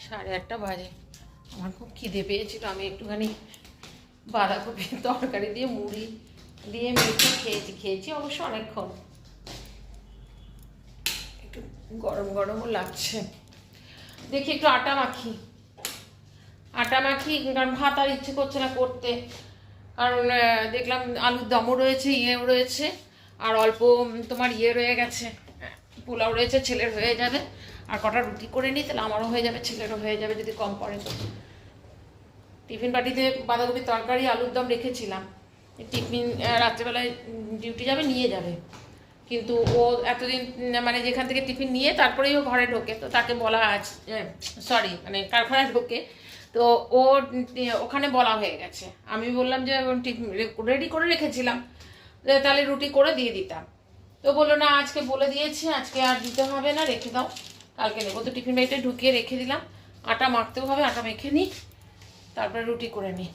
8:30 বাজে। আমার খুব খিদে পেয়েছিল, আমি একটুখানি বাঁধাকপির তরকারি দিয়ে মুড়ি দিয়ে মেখে খেয়েছি অবশ্য অনেকক্ষণ। একটু গরম গরমও লাগছে। দেখি একটু আটা মাখি, কারণ ভাত আর ইচ্ছে করছে না করতে। কারণ দেখলাম আলুর দমও রয়েছে, ইয়েও রয়েছে, আর অল্প তোমার ইয়ে রয়ে গেছে, পোলাও রয়েছে, ছেলের হয়ে যাবে। আর কটা রুটি করে নিই, তাহলে আমারও হয়ে যাবে, ছেলেরও হয়ে যাবে যদি কম পড়ে তো। টিফিন বাটিতে বাঁধাকপির তরকারি আলুর দম রেখেছিলাম। টিফিন রাত্রেবেলায় ডিউটি যাবে, নিয়ে যাবে। কিন্তু ও এতদিন মানে যেখান থেকে টিফিন নিয়ে তারপরেই ও ঘরে ঢোকে, তো তাকে বলা আছে, সরি মানে কারখানায় ঢোকে, তো ও ওখানে বলা হয়ে গেছে। আমি বললাম যে রেডি করে রেখেছিলাম, তাহলে রুটি করে দিয়ে দিতাম। তো বললো না, আজকে বলে দিয়েছি, আজকে আর দিতে হবে না, রেখে দাও, কালকে নেবো। তো টিফিন বাড়িতে ঢুকিয়ে রেখে দিলাম। আটা মাখতেও হবে, আটা মেখে নিই, তারপরে রুটি করে নিই।